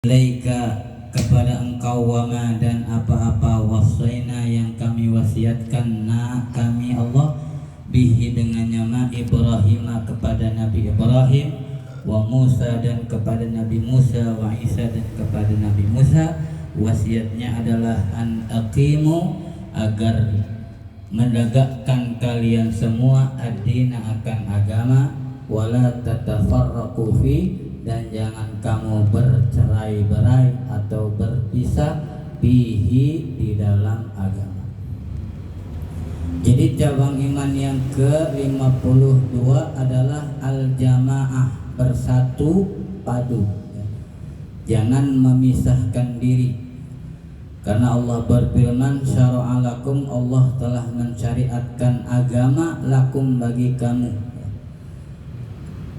Ilaika kepada engkau wama dan apa-apa wasaina yang kami wasiatkan kami Allah bihi dengannya ma Ibrahim kepada Nabi Ibrahim wa Musa dan kepada Nabi Musa wa Isa dan kepada Nabi Musa. Wasiatnya adalah an aqimu agar menegakkan kalian semua ad-dina akan agama wala tatafarraqu fi dan jangan kamu bercerai-berai atau berpisah bihi di dalam agama. Jadi cabang iman yang ke-52 adalah al-jamaah, bersatu padu. Jangan memisahkan diri. Karena Allah berfirman, syara'a lakum, Allah telah mensyariatkan agama lakum bagi kamu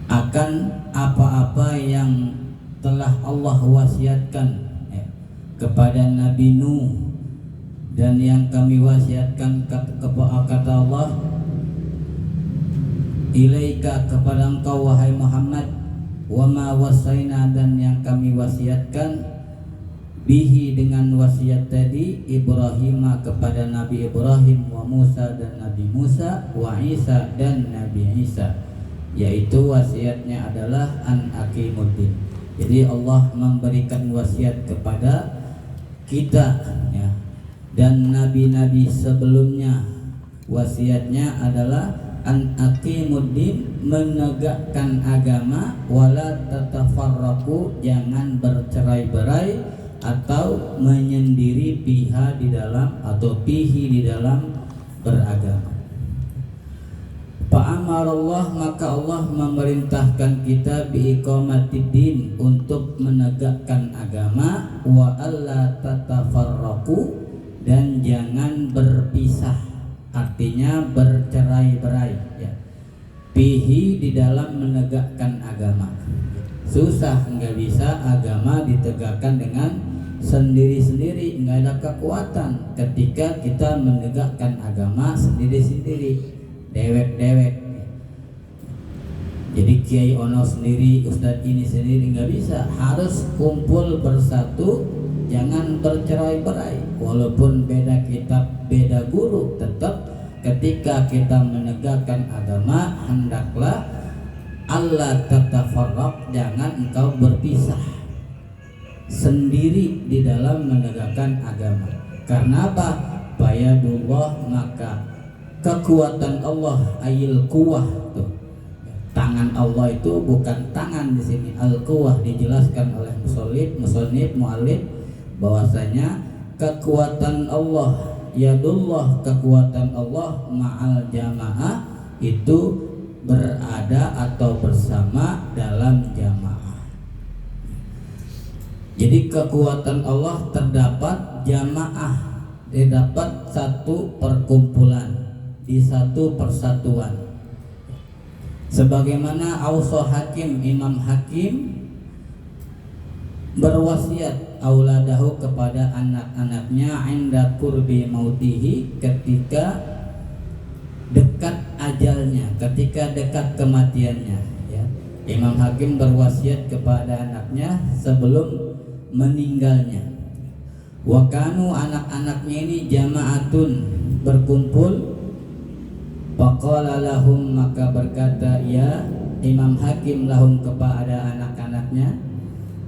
akan apa-apa yang telah Allah wasiatkan kepada Nabi Nuh dan yang kami wasiatkan kata Allah ilaika kepada engkau wahai Muhammad wa ma wasaina dan yang kami wasiatkan bihi dengan wasiat tadi Ibrahim kepada Nabi Ibrahim wa Musa dan Nabi Musa wa Isa dan Nabi Isa, yaitu wasiatnya adalah an aqimuddin. Jadi Allah memberikan wasiat kepada kita ya, dan nabi-nabi sebelumnya wasiatnya adalah an aqimuddin, menegakkan agama, wala tatafarraqu, jangan bercerai-berai atau menyendiri piha di dalam atau pihi di dalam beragama. Fa'amarallah, maka Allah memerintahkan kita biiqamatiddin, untuk menegakkan agama, wa alla tatafarraqu, dan jangan berpisah, artinya bercerai-berai ya. Pihi di dalam menegakkan agama. Susah, nggak bisa agama ditegakkan dengan sendiri-sendiri, nggak ada kekuatan ketika kita menegakkan agama sendiri-sendiri, dewek-dewek. Jadi Kiai Ono sendiri, Ustadz ini sendiri nggak bisa, harus kumpul bersatu, jangan bercerai-berai. Walaupun beda kitab, beda guru, tetap ketika kita menegakkan agama hendaklah Allah tatafarraq, jangan engkau berpisah sendiri di dalam menegakkan agama. Karena apa? Bayadullah, maka kekuatan Allah, ayil kuwah tuh. Tangan Allah itu bukan tangan di sini. Al-quwah dijelaskan oleh musannif muallif bahwasanya kekuatan Allah, yadullah, kekuatan Allah ma'al jamaah, itu berada atau bersama dalam jamaah. Jadi kekuatan Allah terdapat jamaah, terdapat satu perkumpulan, di satu persatuan. Sebagaimana Auso Hakim, Imam Hakim berwasiat auladahu kepada anak-anaknya inda qurbi mautihi, ketika dekat ajalnya, ketika dekat kematiannya ya. Imam Hakim berwasiat kepada anaknya sebelum meninggalnya. Wa kanu, anak-anaknya ini jama'atun, berkumpul. Faqala lahum, maka berkata ya Imam Hakim lahum kepada anak-anaknya,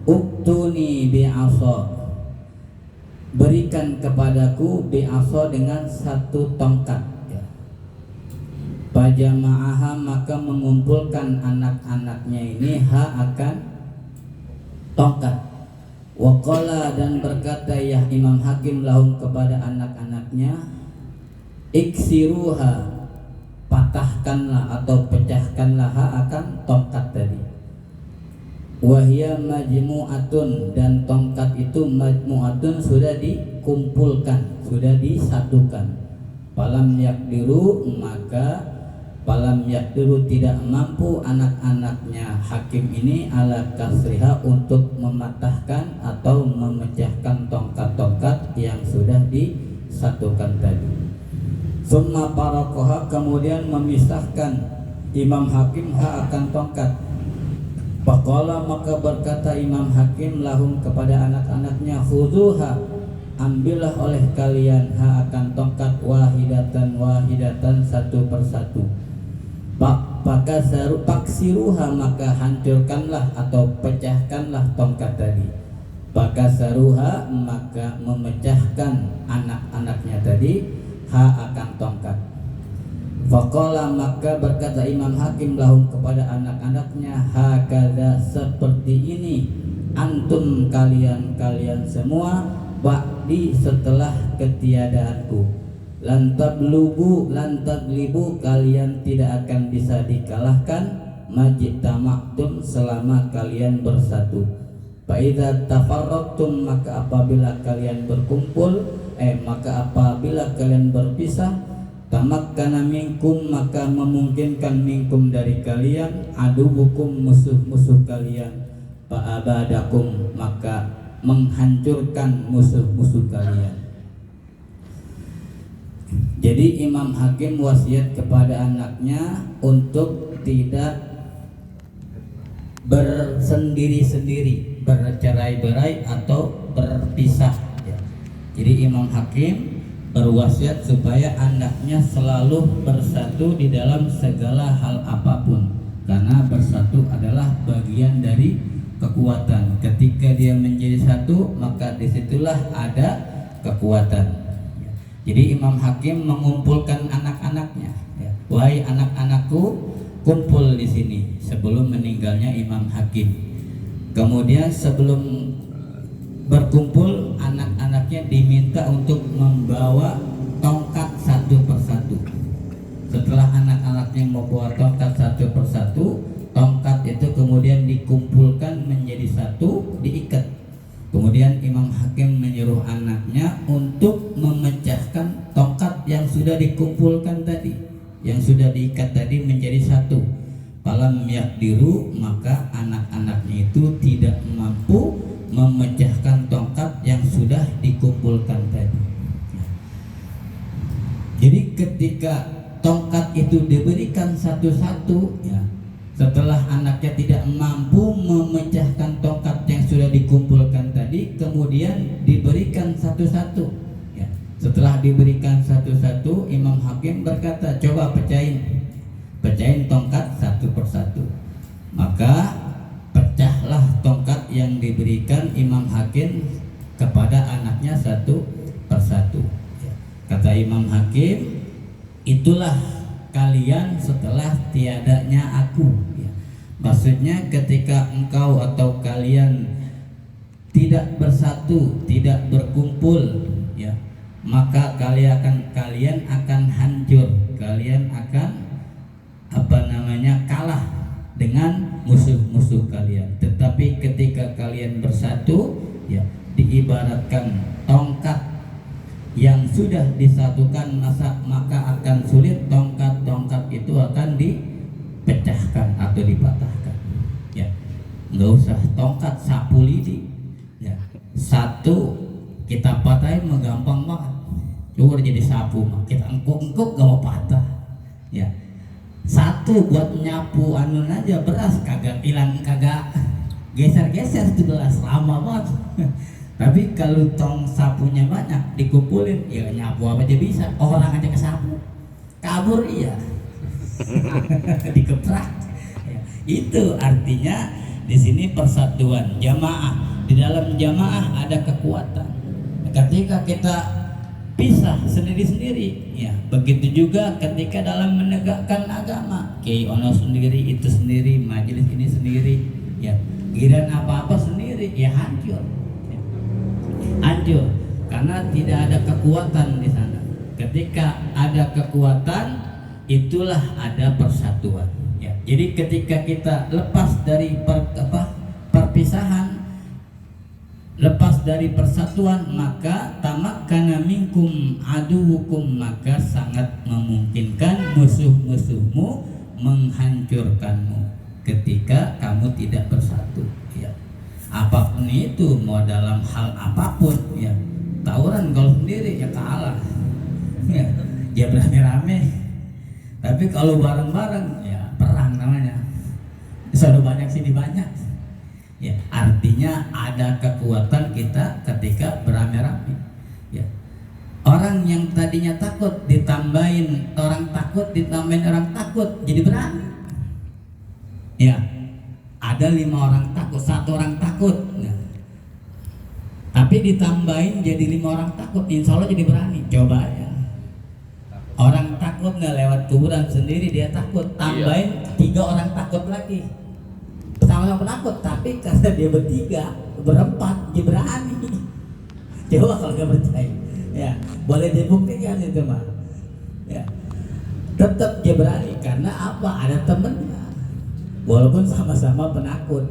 uktuni bi'asa, berikan kepadaku bi'asa, dengan satu tongkat. Fajama'aha, maka mengumpulkan anak-anaknya ini akan tongkat. Waqala, dan berkata ya Imam Hakim lahum kepada anak-anaknya, iksiruha, patahkanlah atau pecahkanlah akan tongkat tadi. Wahia majmu'atun, dan tongkat itu majmu'atun, sudah dikumpulkan, sudah disatukan. Falam yakdiru, maka falam yakdiru, tidak mampu anak-anaknya Hakim ini ala kasriha, untuk mematahkan atau memecahkan tongkat-tongkat yang sudah disatukan tadi. Summa parakoha, kemudian memisahkan Imam Hakim akan tongkat. Faqala maka berkata Imam Hakim lahum kepada anak-anaknya, khuduha ambillah oleh kalian ha akan tongkat wahidatan satu persatu. Paksiruha maka hancurkanlah atau pecahkanlah tongkat tadi. Pakasaruha maka memecahkan anak-anaknya tadi ha akan tongkat. Faqala maka berkata Imam Hakim lahum kepada anak-anaknya, hakadha seperti ini antum kalian semua ba'di setelah ketiadaanku. Lantaglibu kalian tidak akan bisa dikalahkan majtama'tum selama kalian bersatu. Fa idza tafarraqtum maka apabila kalian berkumpul maka apabila kalian berpisah, tamakkana minkum maka memungkinkan minkum dari kalian adubukum musuh-musuh kalian, fa abadakum maka menghancurkan musuh-musuh kalian. Jadi Imam Hakim wasiat kepada anaknya untuk tidak bersendiri-sendiri, bercerai-berai atau berpisah. Jadi Imam Hakim berwasiat supaya anaknya selalu bersatu di dalam segala hal apapun, karena bersatu adalah bagian dari kekuatan. Ketika dia menjadi satu maka disitulah ada kekuatan. Jadi Imam Hakim mengumpulkan anak-anaknya, wahai anak-anakku kumpul di sini sebelum meninggalnya Imam Hakim. Kemudian sebelum berkumpul anak-anaknya diminta untuk membawa tongkat satu persatu. Setelah anak-anaknya membawa tongkat satu persatu, tongkat itu kemudian dikumpulkan menjadi satu, diikat. Kemudian Imam Hakim menyuruh anaknya untuk memecahkan tongkat yang sudah dikumpulkan tadi, yang sudah diikat tadi menjadi satu. Falam yaqdiru maka anak-anaknya itu tidak mampu memecahkan tongkat yang sudah dikumpulkan tadi. Jadi ketika tongkat itu diberikan satu-satu, setelah anaknya tidak mampu memecahkan tongkat yang sudah dikumpulkan tadi, kemudian diberikan satu-satu. Setelah diberikan satu-satu, Imam Hakim berkata, coba pecahin tongkat satu persatu. Maka pecahlah tongkat yang diberikan Imam Hakim kepada anaknya satu persatu. Kata Imam Hakim, itulah kalian setelah tiadanya aku. Maksudnya ketika engkau atau kalian tidak bersatu, tidak berkumpul, maka kalian akan hancur, kalian akan kalah dengan musuh-musuh kalian. Tetapi ketika kalian bersatu, diibaratkan tongkat yang sudah disatukan, maka akan sulit tongkat itu akan dipecahkan atau dipatahkan. Nggak usah tongkat sapu lidi, satu kita patahin mah gampang banget. Coba jadi sapu mah kita engkuk gak mau patah. Satu buat nyapu aja beras kagak hilang, kagak geser-geser itu gelas lama banget. Tapi kalau tong sapunya banyak dikumpulin, nyapu apa aja bisa. Orang aja kesapu, kabur dikeprak. Itu artinya di sini persatuan jamaah. Di dalam jamaah ada kekuatan. Ketika kita pisah sendiri-sendiri, begitu juga ketika dalam menegakkan agama. Kiai ono sendiri, itu sendiri, majelis ini sendiri, giliran apa-apa sendiri, hancur. Hancur karena tidak ada kekuatan di sana. Ketika ada kekuatan, itulah ada persatuan. Jadi ketika kita lepas dari perpisahan, lepas dari persatuan, maka tamakkana minkum aduwukum, maka sangat memungkinkan musuh-musuhmu menghancurkanmu ketika kamu tidak bersatu. Apapun itu, mau dalam hal apapun, tawuran kalau sendiri kalah, dia berani rame. Tapi kalau bareng-bareng, perang namanya. Sono banyak sini banyak. Ya, artinya ada kekuatan kita ketika beramai-ramai. Ya. Orang yang tadinya takut ditambahin orang takut, ditambahin orang takut, jadi berani. Ya, ada 5 orang takut, 1 orang takut. Nah, tapi ditambahin jadi 5 orang takut, insya Allah jadi berani. Coba ya. Orang takut nggak lewat kuburan sendiri dia takut, tambahin 3 orang takut lagi. Sama-sama penakut, tapi karena dia bertiga, berempat, dia berani. Coba kalau nggak percaya, ya boleh dibuktikan itu mah. Ya, tetap dia berani karena apa? Ada temennya, walaupun sama-sama penakut.